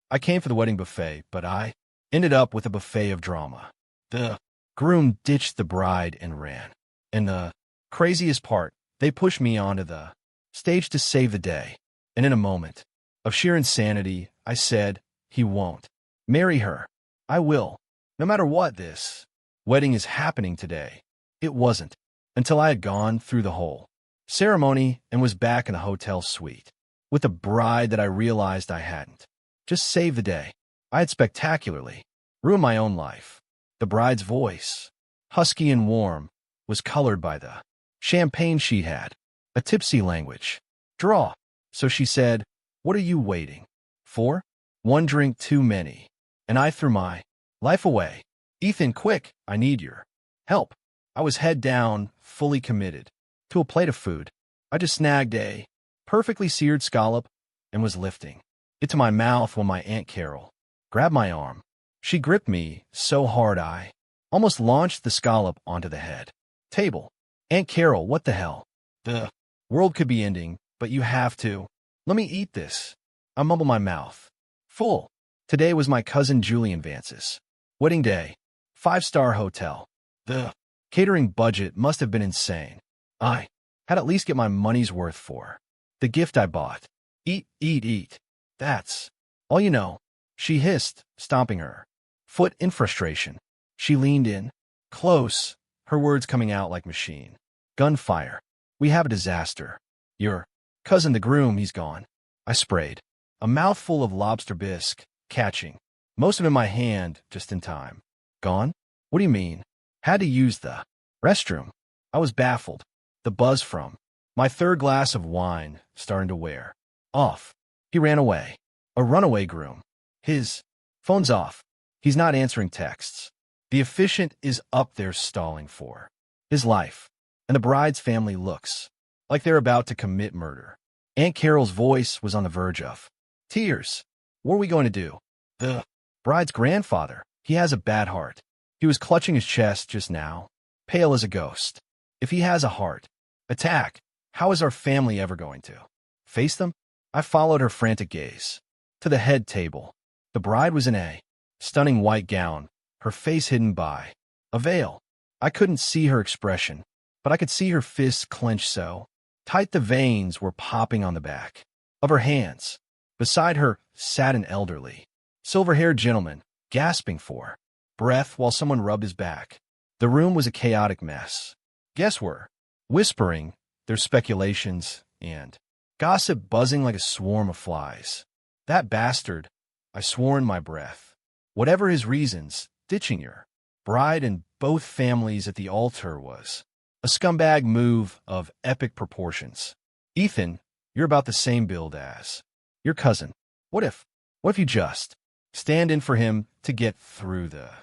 I came for the wedding buffet, but I ended up with a buffet of drama. The groom ditched the bride and ran. And the craziest part, they pushed me onto the stage to save the day. And in a moment of sheer insanity, I said, he won't marry her. I will. No matter what, this wedding is happening today. It wasn't until I had gone through the whole ceremony and was back in a hotel suite with a bride that I realized I hadn't just saved the day. I had spectacularly ruined my own life. The bride's voice, husky and warm, was colored by the champagne she had, a tipsy language. Draw. So she said, "What are you waiting for? One drink too many." And I threw my life away. "Ethan, quick, I need your help." I was head down, fully committed to a plate of food. I just snagged a perfectly seared scallop and was lifting it to my mouth when my Aunt Carol grabbed my arm. She gripped me so hard I almost launched the scallop onto the head table. "Aunt Carol, what the hell? The world could be ending, but you have to let me eat this." I mumbled, my mouth full. Today was my cousin Julian Vance's wedding day. 5-star hotel. The catering budget must have been insane. I had at least get my money's worth for the gift I bought. "Eat, eat, eat. That's all you know," she hissed, stomping her foot in frustration. She leaned in close, her words coming out like machine gunfire. "We have a disaster. Your cousin, the groom, he's gone." I sprayed a mouthful of lobster bisque, catching most of it in my hand just in time. "Gone? What do you mean?" "Had to use the restroom." I was baffled. The buzz from my third glass of wine starting to wear off. He ran away. A runaway groom. His phone's off. He's not answering texts. The officiant is up there stalling for his life. And the bride's family looks like they're about to commit murder. Aunt Carol's voice was on the verge of tears. "What are we going to do?" "The bride's grandfather. He has a bad heart." He was clutching his chest just now, pale as a ghost. "If he has a heart attack, how is our family ever going to face them?" I followed her frantic gaze to the head table. The bride was in a stunning white gown, her face hidden by a veil. I couldn't see her expression, but I could see her fists clenched so tight the veins were popping on the back of her hands. Beside her sat an elderly, silver-haired gentleman, gasping for breath while someone rubbed his back. The room was a chaotic mess. Guests were whispering their speculations and gossip buzzing like a swarm of flies. That bastard, I swore in my breath. Whatever his reasons, ditching your bride and both families at the altar was a scumbag move of epic proportions. "Ethan, you're about the same build as your cousin. What if you just stand in for him to get through the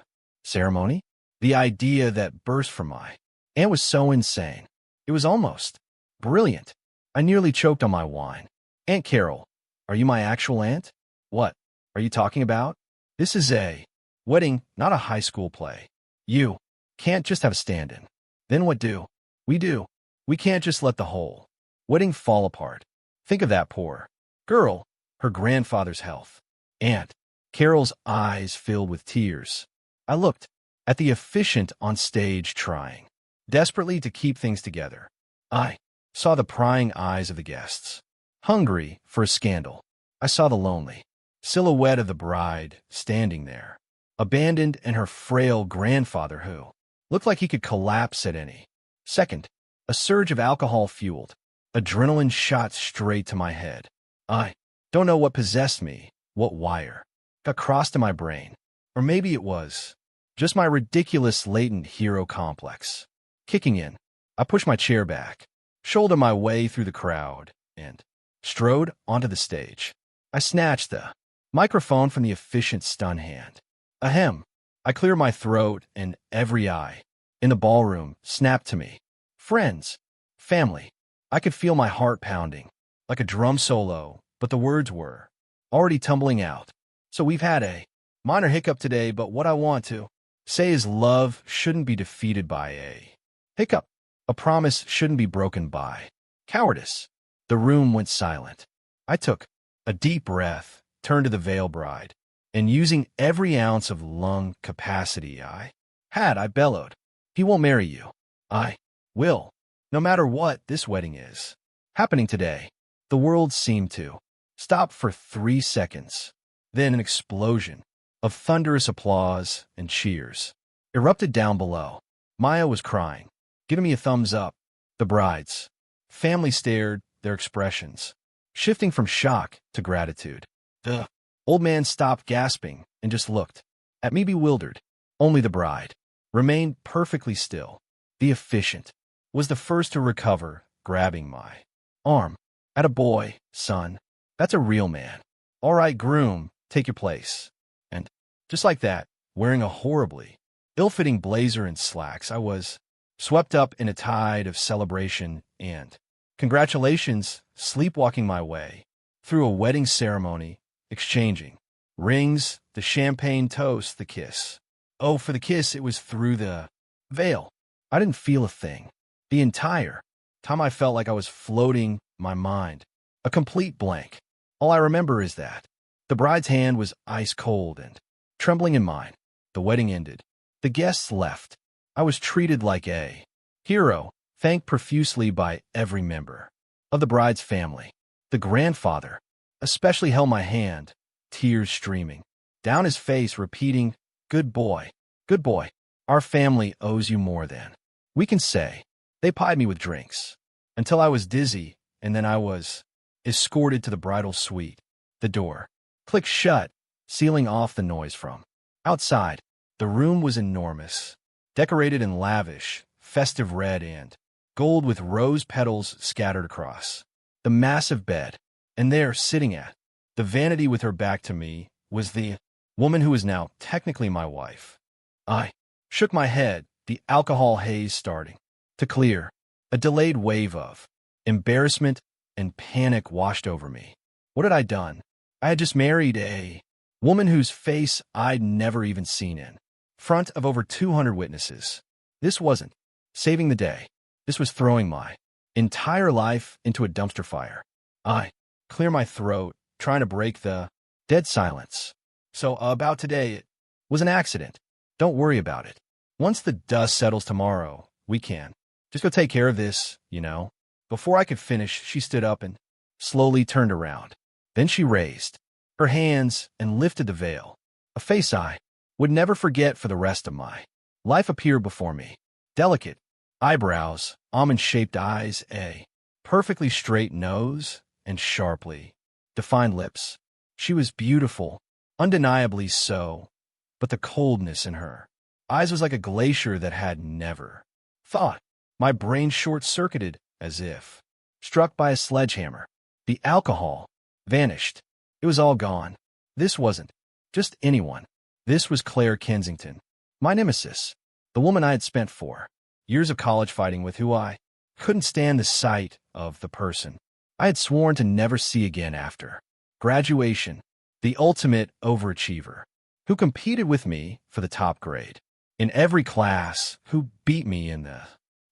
ceremony?" The idea that burst from my aunt was so insane. It was almost brilliant. I nearly choked on my wine. "Aunt Carol, are you my actual aunt?" "What are you talking about? This is a wedding, not a high school play. You can't just have a stand-in." "Then what do we do? We can't just let the whole wedding fall apart. Think of that poor girl, her grandfather's health." Aunt Carol's eyes filled with tears. I looked at the officiant on stage trying desperately to keep things together. I saw the prying eyes of the guests, hungry for a scandal. I saw the lonely silhouette of the bride standing there, abandoned, and her frail grandfather who looked like he could collapse at any second. A surge of alcohol-fueled adrenaline shot straight to my head. I don't know what possessed me, what wire got crossed in my brain, or maybe it was just my ridiculous latent hero complex kicking in. I pushed my chair back, shouldered my way through the crowd, and strode onto the stage. I snatched the microphone from the officiant's stun hand. Ahem. I cleared my throat, and every eye in the ballroom snapped to me. Friends, family. I could feel my heart pounding like a drum solo, but the words were already tumbling out. "So we've had a minor hiccup today, but what I want to say is love shouldn't be defeated by a hiccup. A promise shouldn't be broken by cowardice." The room went silent. I took a deep breath, turned to the veiled bride, and using every ounce of lung capacity I had, I bellowed, "He won't marry you. I will, no matter what this wedding is happening today." The world seemed to stop for 3 seconds. Then an explosion of thunderous applause and cheers erupted down below. Maya was crying, giving me a thumbs up. The bride's family stared, their expressions shifting from shock to gratitude. The old man stopped gasping and just looked at me bewildered. Only the bride remained perfectly still. The officiant was the first to recover, grabbing my arm. "Attaboy, son. That's a real man. All right, groom, take your place." And just like that, wearing a horribly ill-fitting blazer and slacks, I was swept up in a tide of celebration and congratulations, sleepwalking my way through a wedding ceremony, exchanging rings, the champagne toast, the kiss. Oh, for the kiss, it was through the veil. I didn't feel a thing. The entire time I felt like I was floating, my mind a complete blank. All I remember is that the bride's hand was ice cold and trembling in mine. The wedding ended. The guests left. I was treated like a hero, thanked profusely by every member of the bride's family. The grandfather especially held my hand, tears streaming down his face, repeating, good boy, our family owes you more than we can say." They plied me with drinks until I was dizzy, and then I was escorted to the bridal suite. The door clicked shut, sealing off the noise from outside. The room was enormous, decorated in lavish, festive red and gold with rose petals scattered across the massive bed. And there, sitting at the vanity with her back to me, was the woman who is now technically my wife. I shook my head, the alcohol haze starting to clear. A delayed wave of embarrassment and panic washed over me. What had I done? I had just married a woman whose face I'd never even seen in front of over 200 witnesses. This wasn't saving the day. This was throwing my entire life into a dumpster fire. I clear my throat, trying to break the dead silence. "So, about today, it was an accident. Don't worry about it. Once the dust settles tomorrow, we can just go take care of this, you know." Before I could finish, she stood up and slowly turned around. Then she raised her hands and lifted the veil. A face I would never forget for the rest of my life appeared before me. Delicate eyebrows, almond-shaped eyes, a perfectly straight nose, and sharply defined lips. She was beautiful, undeniably so, but the coldness in her eyes was like a glacier that had never thawed. My brain short-circuited as if struck by a sledgehammer. The alcohol vanished. It was all gone. This wasn't just anyone. This was Claire Kensington, my nemesis, the woman I had spent 4 years of college fighting with, who I couldn't stand the sight of, the person I had sworn to never see again after graduation, the ultimate overachiever, who competed with me for the top grade in every class, who beat me in the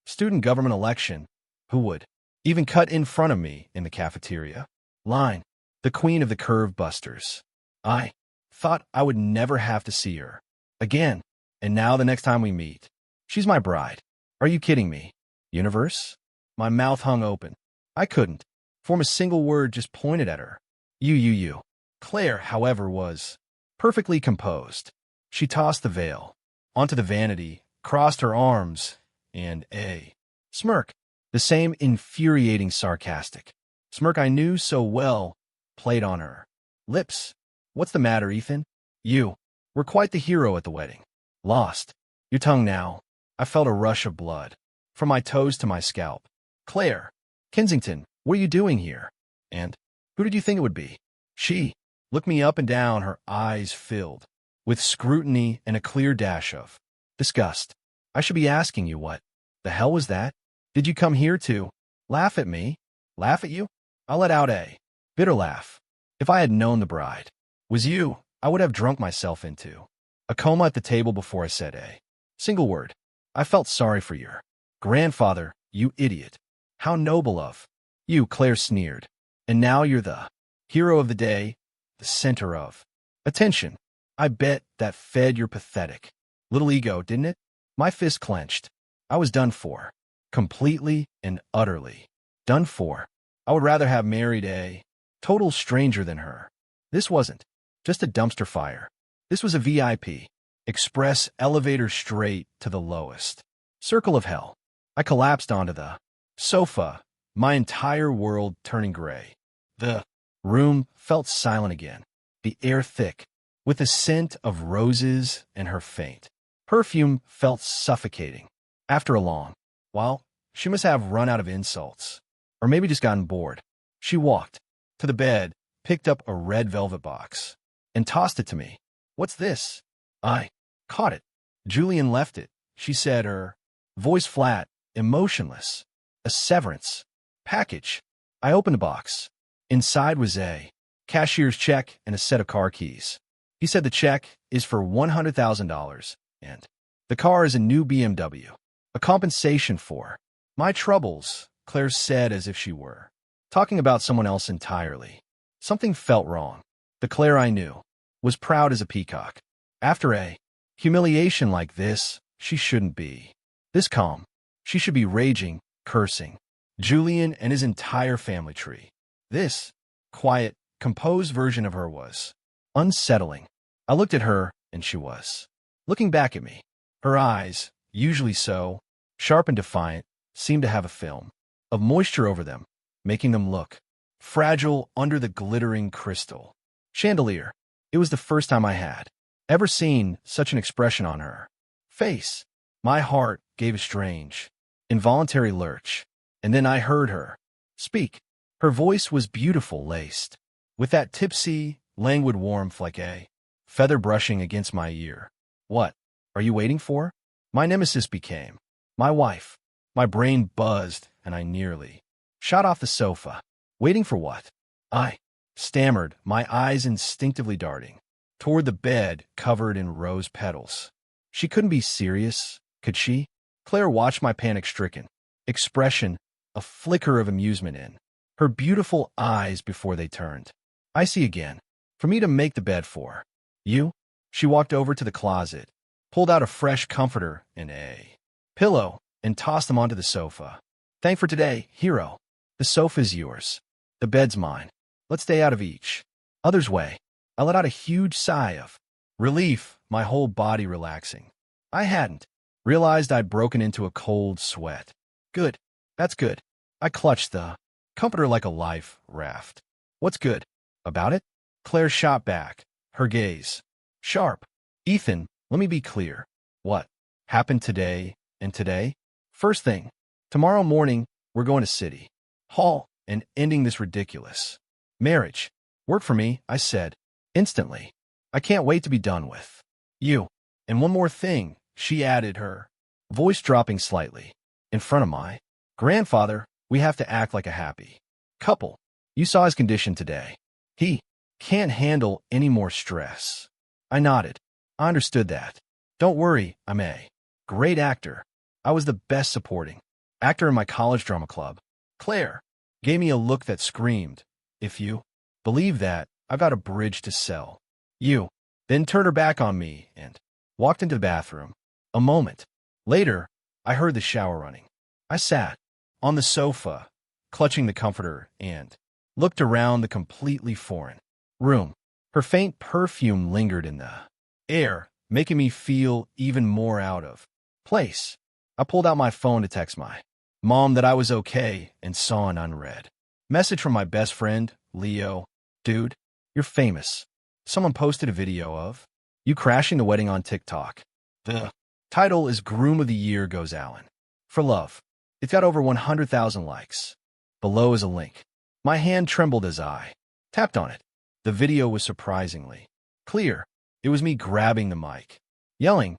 student government election, who would even cut in front of me in the cafeteria line, the queen of the curve busters. I thought I would never have to see her again, and now the next time we meet, she's my bride. Are you kidding me, universe? My mouth hung open. I couldn't form a single word, just pointed at her. You. Claire, however, was perfectly composed. She tossed the veil onto the vanity, crossed her arms, and a smirk, the same infuriating, sarcastic smirk I knew so well, played on her lips. What's the matter, Ethan? You were quite the hero at the wedding. Lost your tongue now. I felt a rush of blood from my toes to my scalp. Claire Kensington, what are you doing here? And who did you think it would be? She looked me up and down, her eyes filled with scrutiny and a clear dash of disgust. I should be asking you, what the hell was that? Did you come here to laugh at me? Laugh at you? I let out a bitter laugh. If I had known the bride was you, I would have drunk myself into a coma at the table before I said a single word. I felt sorry for your grandfather, you idiot. How noble of you, Claire sneered. And now you're the hero of the day, the center of attention. I bet that fed your pathetic little ego, didn't it? My fist clenched. I was done for. Completely and utterly done for. I would rather have married a total stranger than her. This wasn't just a dumpster fire. This was a VIP. Express elevator straight to the lowest circle of hell. I collapsed onto the sofa, my entire world turning gray. The room felt silent again, the air thick, with the scent of roses, and her faint perfume felt suffocating. After a long while, she must have run out of insults, or maybe just gotten bored. She walked to the bed, picked up a red velvet box, and tossed it to me. "What's this?" I caught it. "Julian left it," she said, her voice flat, emotionless. "A severance package." I opened the box. Inside was a cashier's check and a set of car keys. He said the check is for $100,000, and the car is a new BMW. A compensation for my troubles, Claire said as if she were talking about someone else entirely. Something felt wrong. The Claire I knew was proud as a peacock. After a humiliation like this, she shouldn't be this calm. She should be raging, cursing Julian and his entire family tree. This quiet, composed version of her was unsettling. I looked at her, and she was looking back at me. Her eyes, usually so sharp and defiant, seemed to have a film of moisture over them, making them look fragile under the glittering crystal chandelier. It was the first time I had ever seen such an expression on her face. My heart gave a strange, involuntary lurch, and then I heard her speak. Her voice was beautiful, laced with that tipsy, languid warmth like a feather brushing against my ear. "What are you waiting for?" My nemesis became my wife. My brain buzzed, and I nearly shot off the sofa. Waiting for what? I stammered, my eyes instinctively darting toward the bed covered in rose petals. She couldn't be serious, could she? Claire watched my panic-stricken expression, a flicker of amusement in her beautiful eyes before they turned icy again. "For me to make the bed for you?" She walked over to the closet, pulled out a fresh comforter and a pillow, and tossed them onto the sofa. "Thank for today, hero. The sofa's yours. The bed's mine. Let's stay out of each other's way." I let out a huge sigh of relief, my whole body relaxing. I hadn't realized I'd broken into a cold sweat. "Good. That's good." I clutched the comforter like a life raft. "What's good about it?" Claire shot back, her gaze sharp. "Ethan, let me be clear. What happened today and today? First thing, tomorrow morning, we're going to City Hall and ending this ridiculous marriage. Work for me," I said instantly. "I can't wait to be done with you. And one more thing," she added, her voice dropping slightly. "In front of my grandfather, we have to act like a happy couple. You saw his condition today. He can't handle any more stress." I nodded. I understood that. "Don't worry, I'm a great actor. I was the best supporting actor in my college drama club." Claire gave me a look that screamed, "If you believe that, I've got a bridge to sell you." Then turned her back on me and walked into the bathroom. A moment later, I heard the shower running. I sat on the sofa, clutching the comforter, and looked around the completely foreign room. Her faint perfume lingered in the air, making me feel even more out of place. I pulled out my phone to text my mom that I was okay and saw an unread message from my best friend, Leo. "Dude, you're famous. Someone posted a video of you crashing the wedding on TikTok. The title is Groom of the Year Goes Alan. For love. It's got over 100,000 likes. Below is a link." My hand trembled as I tapped on it. The video was surprisingly clear. It was me grabbing the mic, yelling,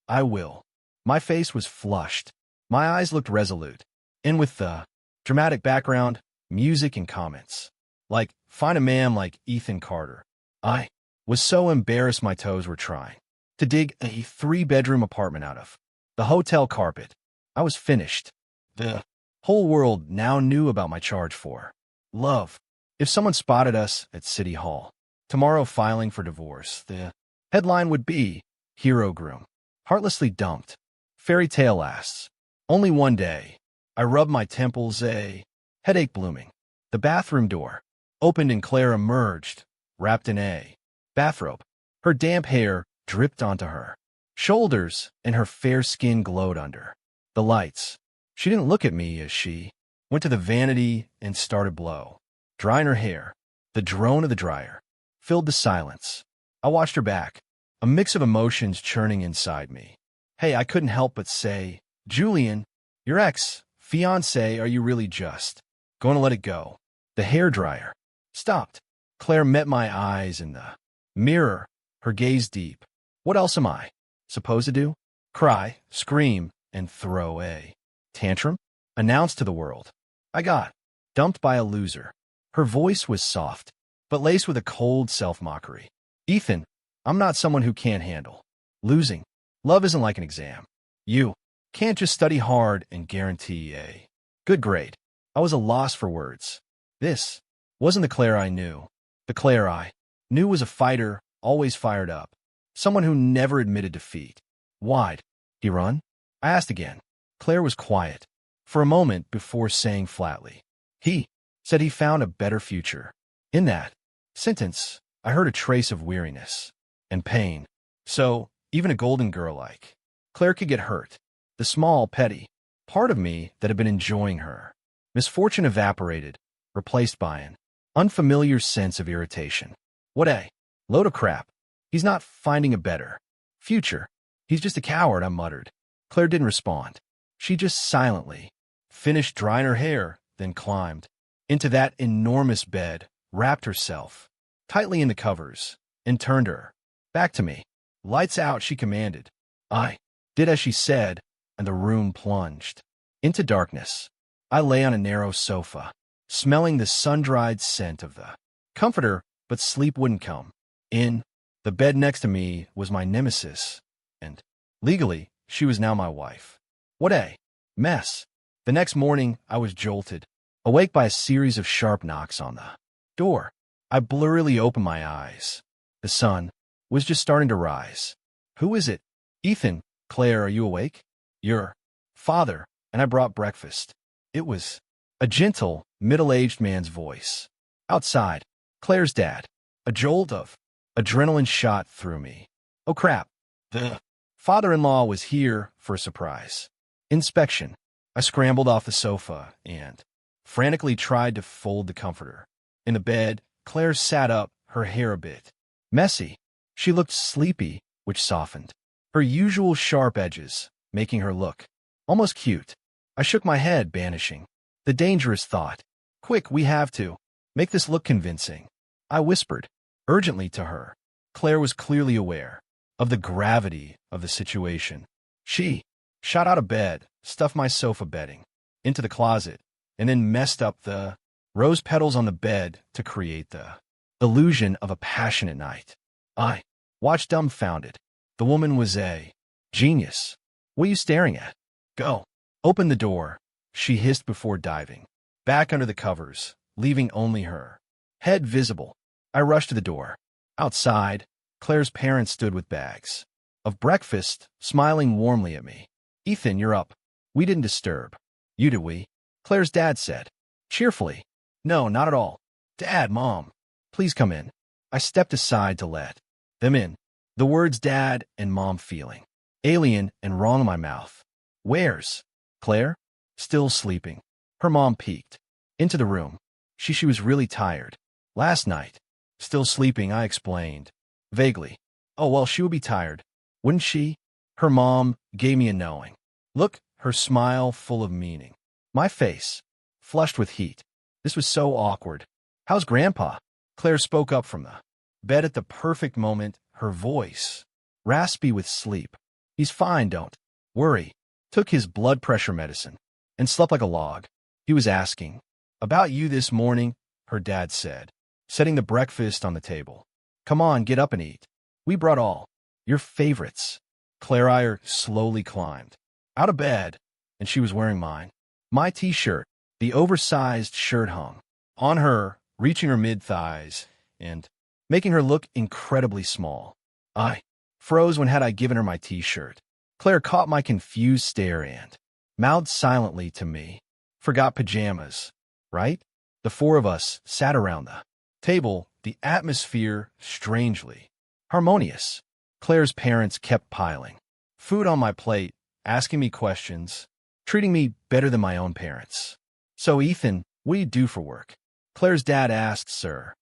"I will." My face was flushed. My eyes looked resolute. And with the dramatic background, music, and comments, like, "Find a man like Ethan Carter." I was so embarrassed my toes were trying to dig a 3-bedroom apartment out of the hotel carpet. I was finished. The whole world now knew about my charge for love. If someone spotted us at City Hall, Tomorrow filing for divorce. The headline would be, Hero Groom, heartlessly dumped. Fairy tale lasts. Only one day. I rubbed my temples, a headache blooming. The bathroom door opened and Claire emerged, wrapped in a bathrobe. Her damp hair dripped onto her shoulders, and her fair skin glowed under the lights. She didn't look at me as she went to the vanity and started blow drying her hair. The drone of the dryer filled the silence. I watched her back, a mix of emotions churning inside me. Hey, I couldn't help but say, Julian, your ex-fiancé, are you really just going to let it go? The hairdryer stopped. Claire met my eyes in the mirror, her gaze deep. What else am I supposed to do? Cry, scream, and throw a tantrum? Announce to the world, I got dumped by a loser. Her voice was soft, but laced with a cold self-mockery. Ethan, I'm not someone who can't handle losing. Love isn't like an exam. You can't just study hard and guarantee a good grade. I was a loss for words. This wasn't the Claire I knew. The Claire I knew was a fighter, always fired up. Someone who never admitted defeat. Why'd he run? I asked again. Claire was quiet for a moment before saying flatly, he said he found a better future. In that sentence, I heard a trace of weariness and pain. So, even a golden girl like Claire could get hurt. The small, petty part of me that had been enjoying her misfortune evaporated, replaced by an unfamiliar sense of irritation. What a load of crap. He's not finding a better future. He's just a coward, I muttered. Claire didn't respond. She just silently finished drying her hair, then climbed into that enormous bed, wrapped herself tightly in the covers, and turned her back to me. Lights out, she commanded. I did as she said, and the room plunged into darkness. I lay on a narrow sofa, smelling the sun-dried scent of the comforter, but sleep wouldn't come. In the bed next to me was my nemesis, and legally, she was now my wife. What a mess. The next morning, I was jolted, awake by a series of sharp knocks on the door. I blurrily opened my eyes. The sun was just starting to rise. Who is it? Ethan. Claire, are you awake? Your father, and I brought breakfast. It was a gentle, middle-aged man's voice. Outside, Claire's dad. A jolt of adrenaline shot through me. Oh crap. The father-in-law was here for a surprise inspection. I scrambled off the sofa and frantically tried to fold the comforter. In the bed, Claire sat up, her hair a bit messy. She looked sleepy, which softened her usual sharp edges, making her look almost cute. I shook my head, banishing the dangerous thought. Quick, we have to make this look convincing. I whispered urgently to her. Claire was clearly aware of the gravity of the situation. She shot out of bed, stuffed my sofa bedding into the closet, and then messed up the rose petals on the bed to create the illusion of a passionate night. I watched dumbfounded. The woman was a genius. What are you staring at? Go. Open the door, she hissed before diving back under the covers, leaving only her head visible. I rushed to the door. Outside, Claire's parents stood with bags of breakfast, smiling warmly at me. Ethan, you're up. We didn't disturb you, did we? Claire's dad said cheerfully. No, not at all. Dad, Mom, please come in. I stepped aside to let them in. The words Dad and Mom feeling alien and wrong in my mouth. Where's Claire? Still sleeping. Her mom peeked into the room. She was really tired. Last night. Still sleeping, I explained vaguely. Oh, well, she would be tired, wouldn't she? Her mom gave me a knowing look, her smile full of meaning. My face flushed with heat. This was so awkward. How's Grandpa? Claire spoke up from the bed at the perfect moment, her voice raspy with sleep. He's fine, don't worry. Took his blood pressure medicine and slept like a log. He was asking about you this morning, her dad said, setting the breakfast on the table. Come on, get up and eat. We brought all your favorites. Claire Eyre slowly climbed out of bed, and she was wearing mine. My t-shirt, the oversized shirt hung on her, reaching her mid-thighs, and making her look incredibly small. I froze when had I given her my t-shirt. Claire caught my confused stare and mouthed silently to me. Forgot pajamas, right? The four of us sat around the table, the atmosphere strangely harmonious. Claire's parents kept piling food on my plate, asking me questions, treating me better than my own parents. So, Ethan, what do you do for work? Claire's dad asked, sir.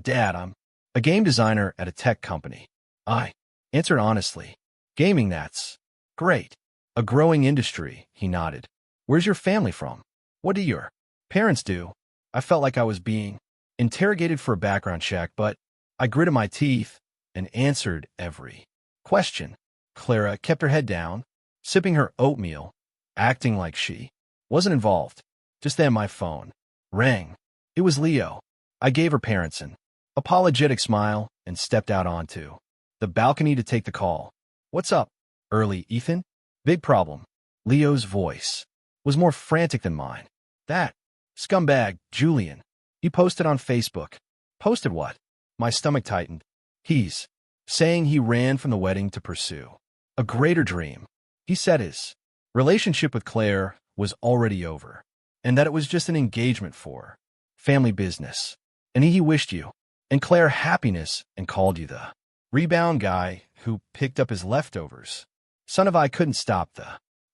Dad, I'm a game designer at a tech company. I answered honestly. Gaming, that's great. A growing industry, he nodded. Where's your family from? What do your parents do? I felt like I was being interrogated for a background check, but I gritted my teeth and answered every question. Clara kept her head down, sipping her oatmeal, acting like she wasn't involved. Just then my phone rang. It was Leo. I gave her parents an apologetic smile and stepped out onto the balcony to take the call. What's up, early, Ethan? Big problem. Leo's voice was more frantic than mine. That scumbag, Julian. He posted on Facebook. Posted what? My stomach tightened. He's saying he ran from the wedding to pursue a greater dream. He said his relationship with Claire was already over, and that it was just an engagement for family business. And he wished you and Claire happiness and called you the rebound guy who picked up his leftovers. Son of I couldn't stop the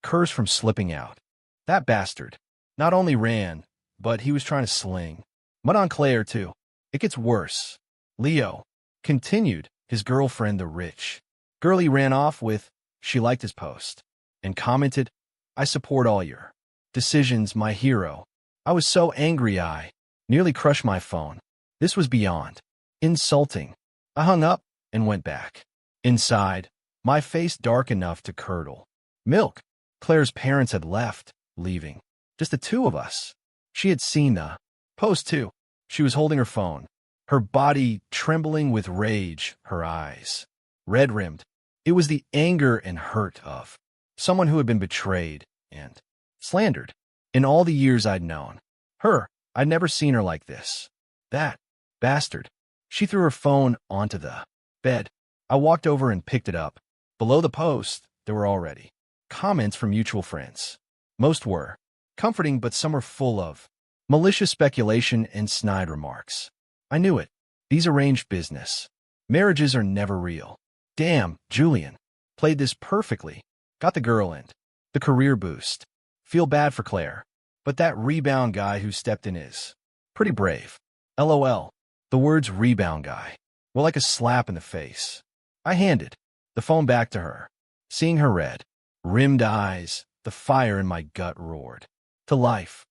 curse from slipping out. That bastard not only ran, but he was trying to sling mud on Claire, too. It gets worse. Leo continued. His girlfriend, the rich girl he ran off with, she liked his post and commented, I support all your decisions, my hero. I was so angry I nearly crushed my phone. This was beyond insulting. I hung up and went back inside, my face dark enough to curdle milk. Claire's parents had left, leaving just the two of us. She had seen the post, too. She was holding her phone, her body trembling with rage, her eyes red-rimmed. It was the anger and hurt of someone who had been betrayed and slandered. In all the years I'd known her, I'd never seen her like this. That bastard. She threw her phone onto the bed. I walked over and picked it up. Below the post, there were already comments from mutual friends. Most were comforting, but some were full of malicious speculation and snide remarks. I knew it. These arranged business marriages are never real. Damn, Julian played this perfectly. Got the girl and the career boost. Feel bad for Claire, but that rebound guy who stepped in is pretty brave. LOL. The words rebound guy were like a slap in the face. I handed the phone back to her. Seeing her red-rimmed eyes, the fire in my gut roared to life.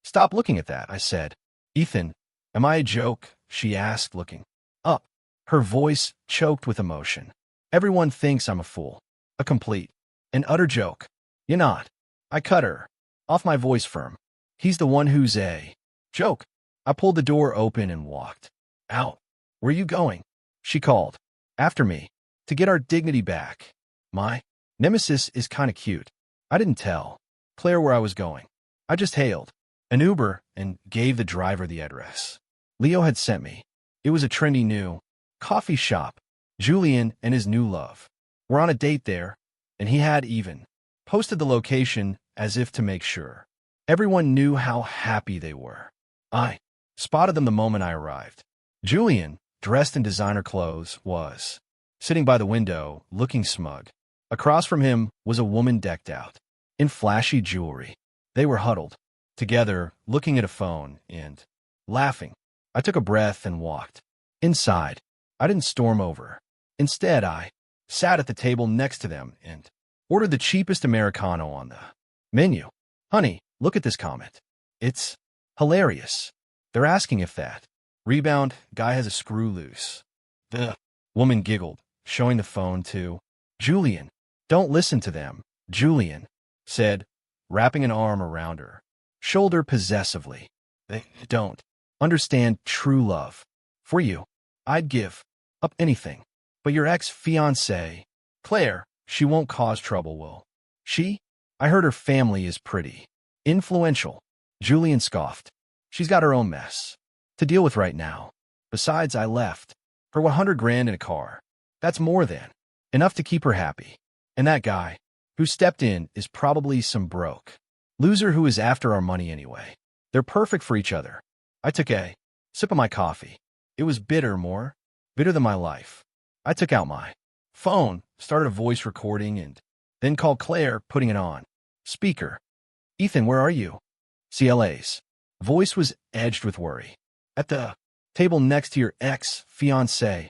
Stop looking at that, I said. Ethan, am I a joke? She asked, looking up. Her voice choked with emotion. Everyone thinks I'm a fool, a complete and utter joke. You're not. I cut her off, my voice firm. He's the one who's a joke. I pulled the door open and walked out. Where are you going? She called after me. To get our dignity back. My nemesis is kinda cute. I didn't tell Claire where I was going. I just hailed an Uber and gave the driver the address Leo had sent me. It was a trendy new coffee shop. Julian and his new love were on a date there, and he had even posted the location as if to make sure everyone knew how happy they were. I spotted them the moment I arrived. Julian, dressed in designer clothes, was sitting by the window, looking smug. Across from him was a woman decked out in flashy jewelry. They were huddled together, looking at a phone and laughing. I took a breath and walked inside. I didn't storm over. Instead, I sat at the table next to them and ordered the cheapest Americano on the menu. Honey, look at this comment. It's hilarious. They're asking if that rebound guy has a screw loose. The woman giggled, showing the phone to Julian. Don't listen to them, Julian said, wrapping an arm around her shoulder possessively. They don't understand true love. For you, I'd give up anything. But your ex-fiancée, Claire, she won't cause trouble, will she? I heard her family is pretty influential. Julian scoffed. She's got her own mess to deal with right now. Besides, I left For 100 grand in a car. That's more than enough to keep her happy. And that guy who stepped in is probably some broke loser who is after our money anyway. They're perfect for each other. I took a sip of my coffee. It was bitter, more bitter than my life. I took out my phone, started a voice recording, and then called Claire, putting it on speaker. Ethan, where are you? CLA's voice was edged with worry. At the table next to your ex-fiancé,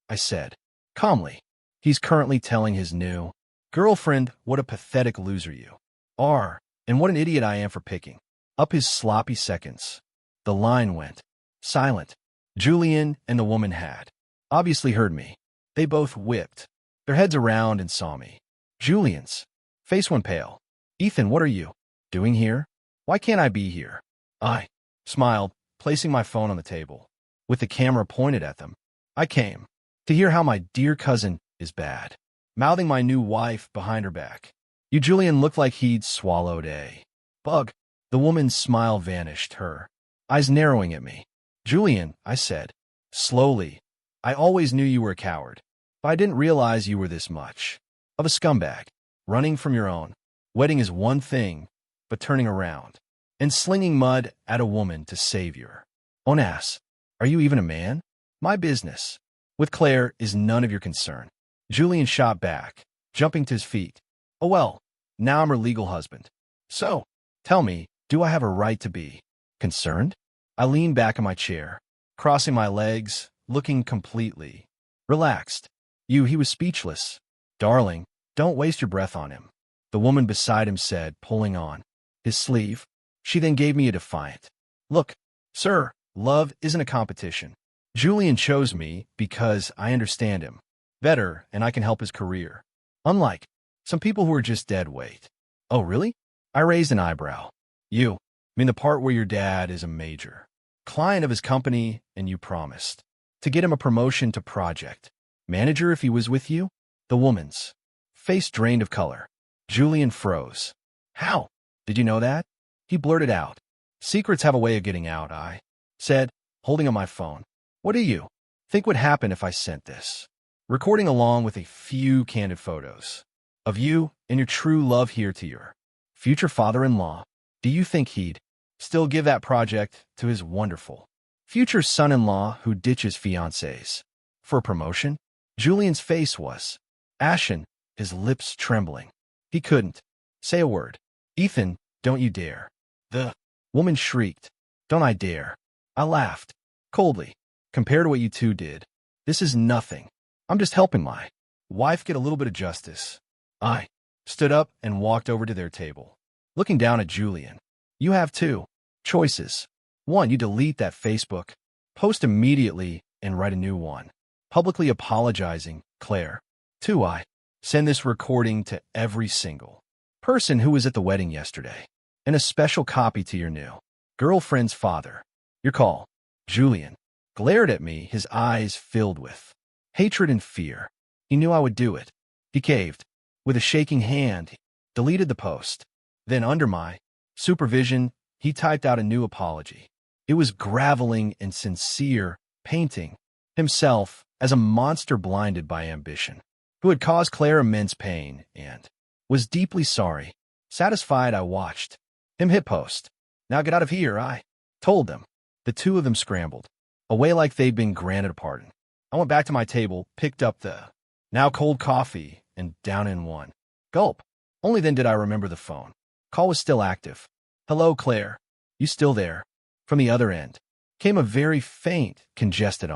I said calmly. He's currently telling his new girlfriend what a pathetic loser you are, and what an idiot I am for picking up his sloppy seconds. The line went silent. Julian and the woman had obviously heard me. They both whipped their heads around and saw me. Julian's face went pale. Ethan, what are you doing here? Why can't I be here? I smiled, placing my phone on the table. With the camera pointed at them, I came to hear how my dear cousin is bad, mouthing my new wife behind her back. You, Julian, looked like he'd swallowed a bug. The woman's smile vanished, her eyes narrowing at me. Julian, I said slowly, I always knew you were a coward, but I didn't realize you were this much of a scumbag. Running from your own wedding is one thing, but turning around and slinging mud at a woman to save your own ass. Are you even a man? My business with Claire is none of your concern. Julian shot back, jumping to his feet. Oh well, now I'm her legal husband. So, tell me, do I have a right to be concerned? I leaned back in my chair, crossing my legs, looking completely relaxed. He was speechless. Darling, don't waste your breath on him, the woman beside him said, pulling on his sleeve. She then gave me a defiant look. Sir, love isn't a competition. Julian chose me because I understand him better and I can help his career. Unlike some people who are just dead weight. Oh, really? I raised an eyebrow. You mean the part where your dad is a major client of his company and you promised to get him a promotion to project manager if he was with you? The woman's face drained of color. Julian froze. How? Did you know that? He blurted out. Secrets have a way of getting out, I said, holding up my phone. What do you think would happen if I sent this recording along with a few candid photos of you and your true love here to your future father-in-law? Do you think he'd still give that project to his wonderful future son-in-law who ditches fiancés for a promotion? Julian's face was ashen, his lips trembling. He couldn't say a word. Ethan, don't you dare. The woman shrieked. Don't I dare? I laughed coldly. Compared to what you two did, this is nothing. I'm just helping my wife get a little bit of justice. I stood up and walked over to their table, looking down at Julian. You have two choices. One, you delete that Facebook post immediately and write a new one, publicly apologizing, Claire. Two, I send this recording to every single person who was at the wedding yesterday, and a special copy to your new girlfriend's father. Your call. Julian glared at me, his eyes filled with hatred and fear. He knew I would do it. He caved. With a shaking hand, he deleted the post. Then, under my supervision, he typed out a new apology. It was groveling and sincere, painting himself as a monster blinded by ambition, who had caused Claire immense pain and was deeply sorry. Satisfied, I watched him hit post. Now get out of here, I told them. The two of them scrambled away like they'd been granted a pardon. I went back to my table, picked up the now cold coffee, and down in one gulp. Only then did I remember the phone. Call was still active. Hello, Claire. You still there? From the other end came a very faint, congested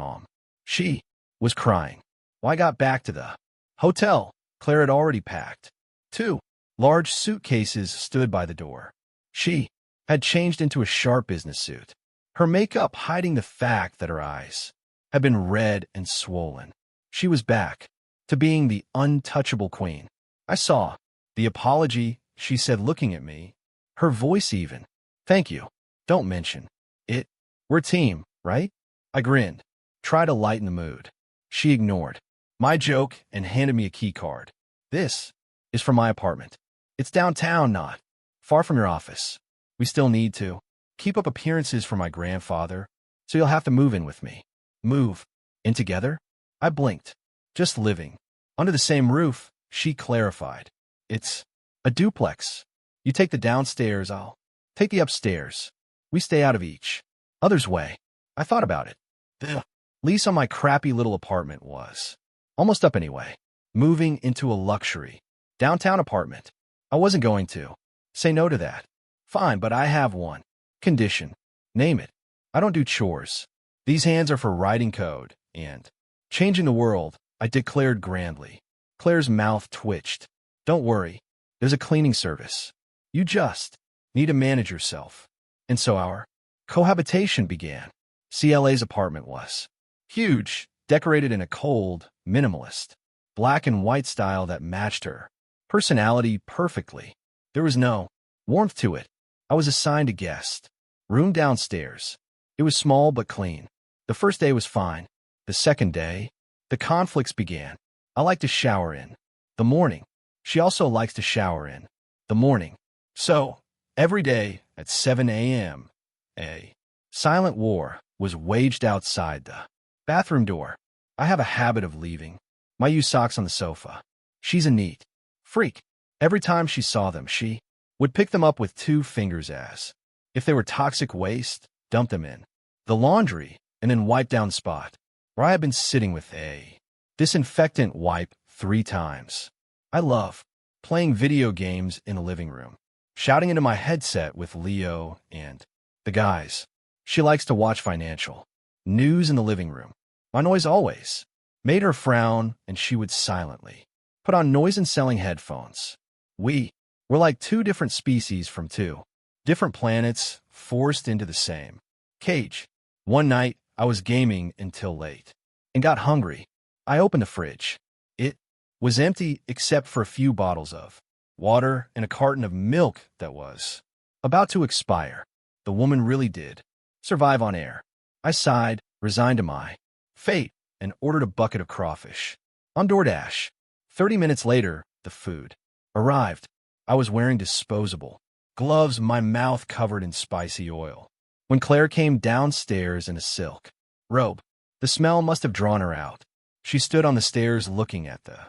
She was crying. Well, I got back to the hotel. Claire had already packed. 2 large suitcases stood by the door. She had changed into a sharp business suit, her makeup hiding the fact that her eyes had been red and swollen. She was back to being the untouchable queen. I saw the apology, she said, looking at me, her voice even. Thank you. Don't mention it. We're a team, right? I grinned, tried to lighten the mood. She ignored my joke and handed me a key card. This is for my apartment. It's downtown, not far from your office. We still need to keep up appearances for my grandfather, so you'll have to move in with me. Move in together? I blinked. Just living. Under the same roof, she clarified. It's a duplex. You take the downstairs, I'll take the upstairs. We stay out of each other's way. I thought about it. The lease on my crappy little apartment was almost up anyway. Moving into a luxury downtown apartment. I wasn't going to say no to that. Fine, but I have one condition. Name it. I don't do chores. These hands are for writing code and changing the world, I declared grandly. Claire's mouth twitched. Don't worry. There's a cleaning service. You just need to manage yourself. And so our cohabitation began. CLA's apartment was huge, decorated in a cold, minimalist, black and white style that matched her personality perfectly. There was no warmth to it. I was assigned a guest room downstairs. It was small but clean. The first day was fine. The second day, the conflicts began. I like to shower in the morning. She also likes to shower in the morning. So, every day at 7 a.m., a silent war was waged outside the bathroom door. I have a habit of leaving my used socks on the sofa. She's a neat freak. Every time she saw them, she would pick them up with 2 fingers as if they were toxic waste, dump them in the laundry, and then wipe down the spot where I had been sitting with a disinfectant wipe 3 times. I love playing video games in the living room, shouting into my headset with Leo and the guys. She likes to watch financial news in the living room. My noise always made her frown, and she would silently put on noise-canceling headphones. We were like 2 different species from 2 different planets forced into the same cage. One night, I was gaming until late and got hungry. I opened the fridge. It was empty except for a few bottles of water and a carton of milk that was about to expire. The woman really did survive on air. I sighed, resigned to my fate, and ordered a bucket of crawfish on DoorDash. 30 minutes later, the food arrived. I was wearing disposable gloves, my mouth covered in spicy oil. When Claire came downstairs in a silk robe, the smell must have drawn her out. She stood on the stairs looking at the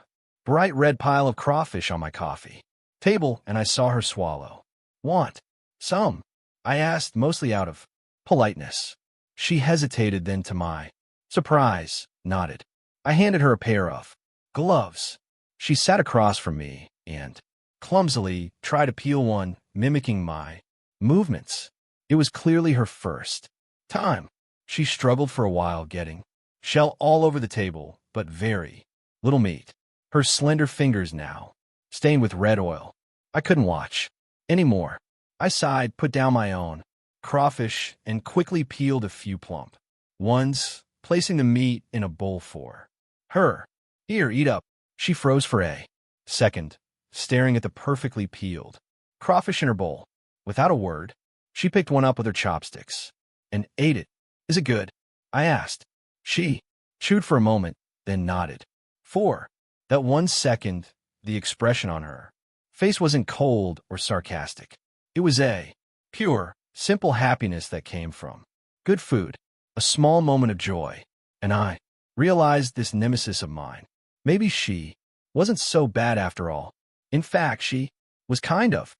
bright red pile of crawfish on my coffee table, and I saw her swallow. Want some? I asked, mostly out of politeness. She hesitated, then to my surprise, nodded. I handed her a pair of gloves. She sat across from me and clumsily tried to peel one, mimicking my movements. It was clearly her first time. She struggled for a while, getting shell all over the table, but very little meat. Her slender fingers now stained with red oil. I couldn't watch anymore. I sighed, put down my own crawfish, and quickly peeled a few plump ones, placing the meat in a bowl for her. Here, eat up. She froze for a second, staring at the perfectly peeled crawfish in her bowl. Without a word, she picked one up with her chopsticks and ate it. Is it good? I asked. She chewed for a moment, then nodded. For that 1 second, the expression on her face wasn't cold or sarcastic. It was a pure, simple happiness that came from good food, a small moment of joy. And I realized this nemesis of mine. Maybe she wasn't so bad after all. In fact, she was kind of